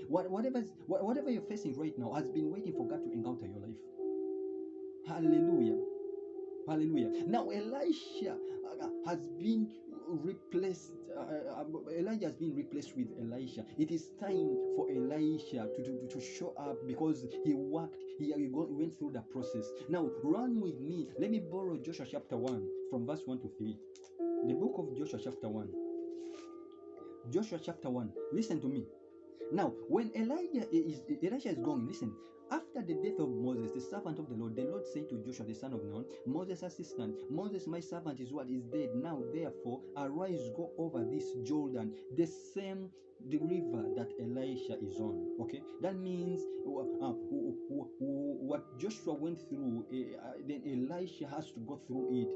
Whatever you're facing right now has been waiting for God to encounter your life. Hallelujah. Hallelujah. Now Elisha has been replaced. Elijah has been replaced with Elisha. It is time for Elisha to show up, because he worked. He went through the process. Now run with me. Let me borrow Joshua chapter 1 from verse 1 to 3. The book of Joshua chapter 1. Joshua chapter 1. Listen to me. Now, when Elisha is going, listen, after the death of Moses, the servant of the Lord said to Joshua, the son of Nun, Moses' assistant, Moses, my servant, is dead. Now, therefore, arise, go over this Jordan, the same the river that Elisha is on. Okay, that means what Joshua went through, then Elisha has to go through it.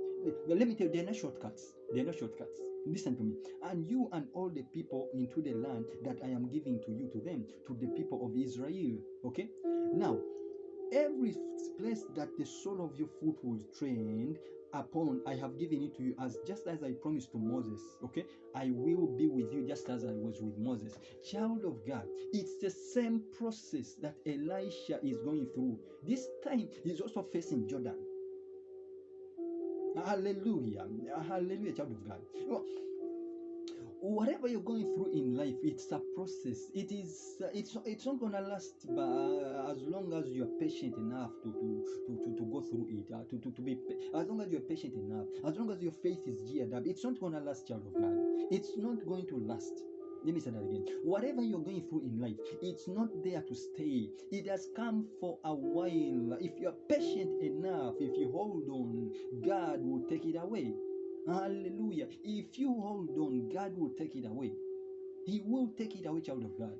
Let me tell you, there are no shortcuts. There are no shortcuts. Listen to me. And you and all the people into the land that I am giving to you, to them, to the people of Israel. Okay? Now, every place that the sole of your foot will tread upon, I have given it to you, just as I promised to Moses. Okay? I will be with you just as I was with Moses. Child of God, it's the same process that Elisha is going through. This time, he's also facing Jordan. Hallelujah. Hallelujah, child of God. Whatever you're going through in life, it's a process. It's not gonna last, but as long as you're patient enough to go through it, as long as you're patient enough, as long as your faith is geared up, it's not gonna last, child of God. It's not going to last. Let me say that again. Whatever you're going through in life, it's not there to stay. It has come for a while. If you're patient enough, if you hold on, God will take it away. Hallelujah. If you hold on, God will take it away. He will take it away, child of God.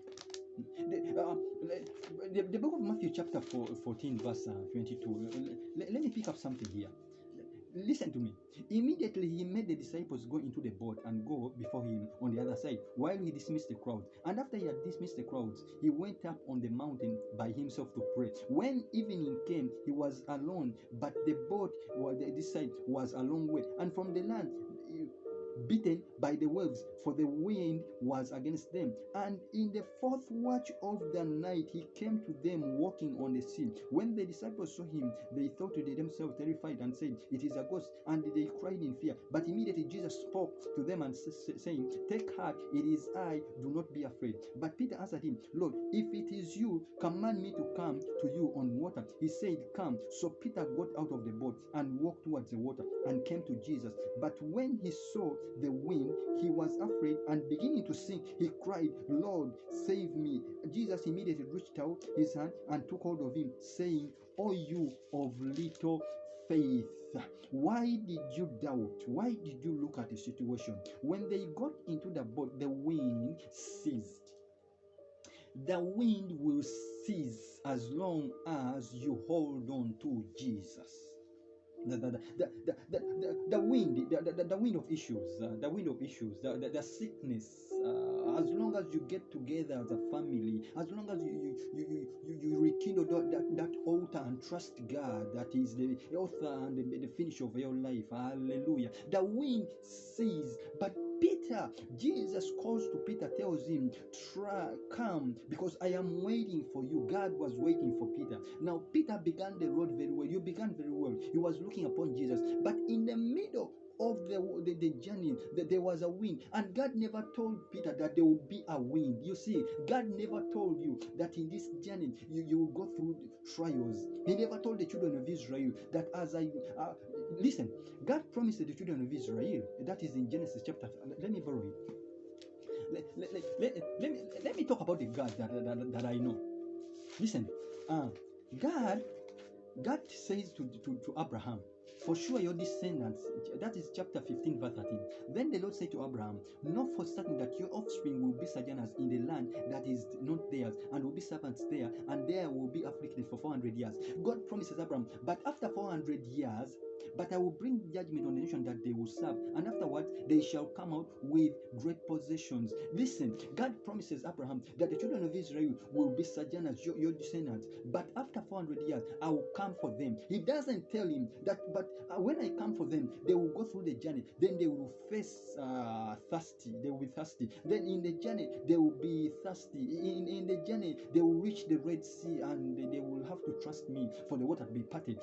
The book of Matthew chapter 14 verse 22. Let me pick up something here. Listen to me. Immediately he made the disciples go into the boat and go before him on the other side, while he dismissed the crowd. And after he had dismissed the crowds, he went up on the mountain by himself to pray. When evening came, he was alone, but the boat, this side, was a long way, and from the land, beaten by the waves, for the wind was against them. And in the fourth watch of the night, he came to them walking on the sea. When the disciples saw him, they thought to themselves, terrified, and said, "It is a ghost," and they cried in fear. But immediately Jesus spoke to them and saying, "Take heart, it is I, do not be afraid." But Peter answered him, "Lord, if it is you, command me to come to you on water." He said, "Come." So Peter got out of the boat and walked towards the water and came to Jesus. But when he saw the wind, he was afraid, and beginning to sink, he cried, "Lord, save me." Jesus immediately reached out his hand and took hold of him, saying, "O you of little faith, why did you doubt? Why did you look at the situation?" When they got into the boat, the wind ceased. The wind will cease as long as you hold on to Jesus. The wind of issues, the sickness, as long as you get together as a family, as long as you rekindle that altar and trust God, that is the author and the finish of your life. Hallelujah. The wind ceases, but Peter, Jesus calls to Peter, tells him, "Come, because I am waiting for you." God was waiting for Peter. Now, Peter began the road very well. You began very well. He was looking upon Jesus. But in the middle of the journey, there was a wind. And God never told Peter that there would be a wind. You see, God never told you that in this journey you will go through trials. He never told the children of Israel that listen, God promised the children of Israel, that is in Genesis chapter, let me borrow it. Let me talk about the God that I know. Listen, God says to Abraham, "For sure your descendants," that is chapter 15 verse 13. "Then the Lord said to Abraham, know for certain that your offspring will be sojourners in the land that is not theirs, and will be servants there, and there will be afflicted for 400 years. God promises Abraham, but after 400 years, But I will bring judgment on the nation that they will serve, and afterwards they shall come out with great possessions. Listen, God promises Abraham that the children of Israel will be sojourners, your descendants. But after 400 years, I will come for them. He doesn't tell him that, but when I come for them, they will go through the journey. Then they will face thirsty. They will be thirsty. Then in the journey, they will be thirsty. In the journey, they will reach the Red Sea, and they will have to trust me for the water to be parted.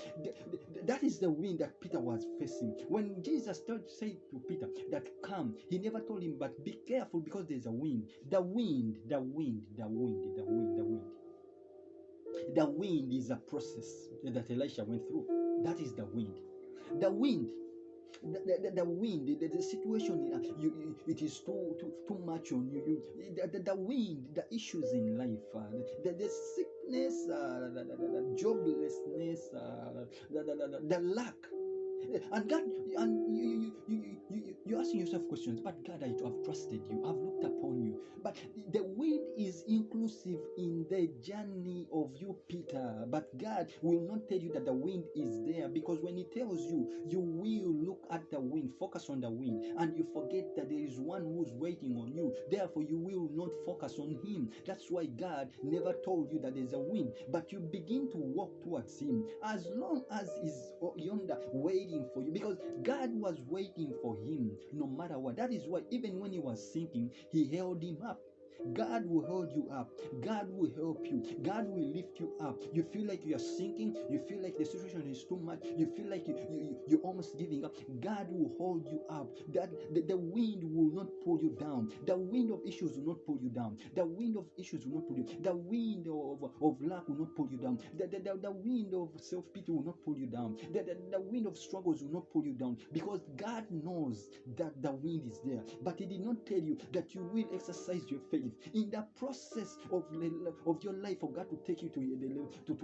That is the wind that Peter was facing. When Jesus said to Peter that come, he never told him, but be careful because there's a wind. The wind, the wind, the wind, the wind, the wind. The wind is a process that Elisha went through. That is the wind. The wind. The wind, the situation, it is too much on you. The wind, the issues in life, the sickness, the joblessness, the lack. And God, and you're asking yourself questions. But God, I have trusted you. I've looked upon you. But the wind is inclusive in the journey of you, Peter. But God will not tell you that the wind is there, because when He tells you, you will look at the wind, focus on the wind, and you forget that there is one who's waiting on you. Therefore, you will not focus on Him. That's why God never told you that there's a wind, but you begin to walk towards Him as long as He's yonder waiting for you, because God was waiting for him no matter what. That is why even when he was sinking, He held him up. God will hold you up. God will help you. God will lift you up. You feel like you are sinking. You feel like the situation is too much. You feel like you're almost giving up. God will hold you up. That the wind will not pull you down. The wind of issues will not pull you down. The wind of issues will not pull you down. The wind of lack will not pull you down. The wind of self-pity will not pull you down. The wind of struggles will not pull you down, because God knows that the wind is there. But He did not tell you that you will exercise your faith in the process of your life, for God to take you to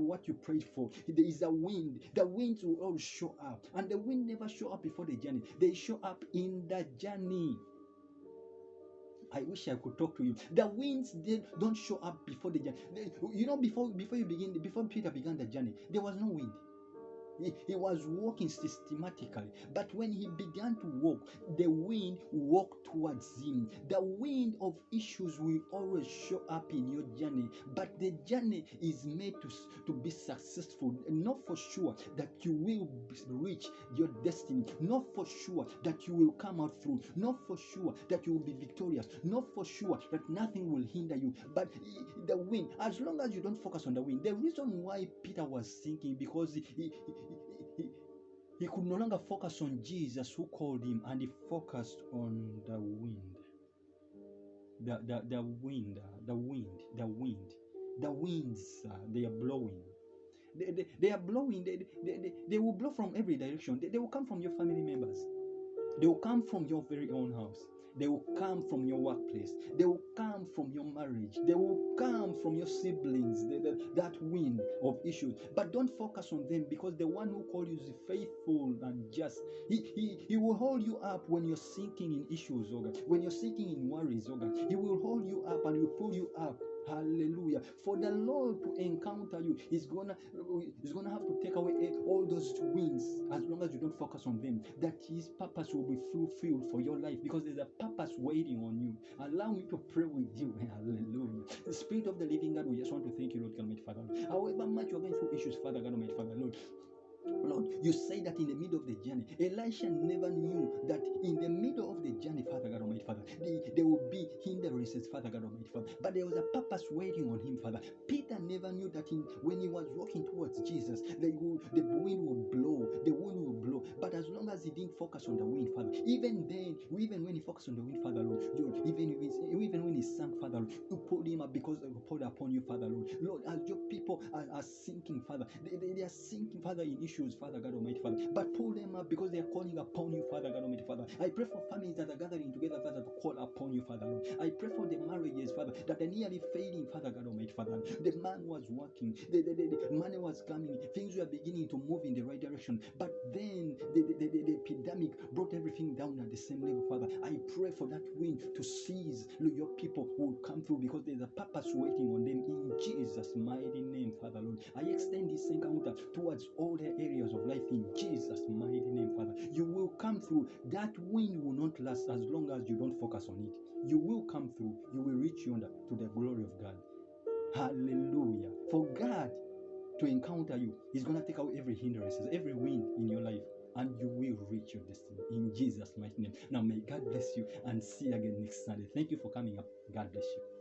what you prayed for. There is a wind. The winds will all show up, and the wind never show up before the journey. They show up in the journey. I wish I could talk to you. The winds, they don't show up before the journey. Before Peter began the journey, there was no wind. He was walking systematically, but when he began to walk, the wind walked towards him. The wind of issues will always show up in your journey, but the journey is made to be successful. Not for sure that you will reach your destiny, not for sure that you will come out through, not for sure that you will be victorious, not for sure that nothing will hinder you. But the wind, as long as you don't focus on the wind, the reason why Peter was sinking, because he could no longer focus on Jesus who called him, and he focused on the wind. The wind, the wind, the wind. The winds, they are blowing. They are blowing. They will blow from every direction. They will come from your family members. They will come from your very own house. They will come from your workplace. They will come from your marriage. They will come from your siblings. That wind of issues. But don't focus on them, because the one who called you is faithful and just. He will hold you up when you're sinking in issues, oh God. When you're sinking in worries, oh God. He will hold you up and He will pull you up. Hallelujah. For the Lord to encounter you, He's gonna have to take away all those winds, as long as you don't focus on them, that His purpose will be fulfilled for your life, because there's a purpose waiting on you. Allow me to pray with you. Hallelujah. The Spirit of the living God, we just want to thank you, Lord God Almighty Father. However much you're going through issues, Father God Almighty Father, Lord, you say that in the middle of the journey, Elisha never knew that in the middle of the journey, Father God Almighty Father, there will be hindrances, Father God Almighty Father, but there was a purpose waiting on him, Father. Peter never knew that when he was walking towards Jesus, the wind will blow, but as long as he didn't focus on the wind, Father, even when he focused on the wind, Father, Lord, even when he sank, Father, Lord, you pulled him up, because they were poured upon you, Father, Lord, as your people are sinking, Father, they are sinking, Father, in issues, Father God Almighty Father, but pull them up, because they are calling upon you, Father God Almighty Father. I pray for families that are gathering together, Father, to call upon you, Father Lord. I pray for the marriages, Father, that are nearly fading, Father God Almighty Father. The man was working, the money was coming, things were beginning to move in the right direction, but then the epidemic brought everything down at the same level, Father. I pray for that wind to seize your people who will come through, because there's a purpose waiting on them in Jesus' mighty name, Father Lord. I extend this encounter towards all the areas of life in Jesus' mighty name, Father. You will come through. That wind will not last as long as you don't focus on it. You will come through. You will reach yonder to the glory of God. Hallelujah. For God to encounter you, He's going to take out every hindrances, every wind in your life, and you will reach your destiny in Jesus' mighty name. Now, may God bless you and see you again next Sunday. Thank you for coming up. God bless you.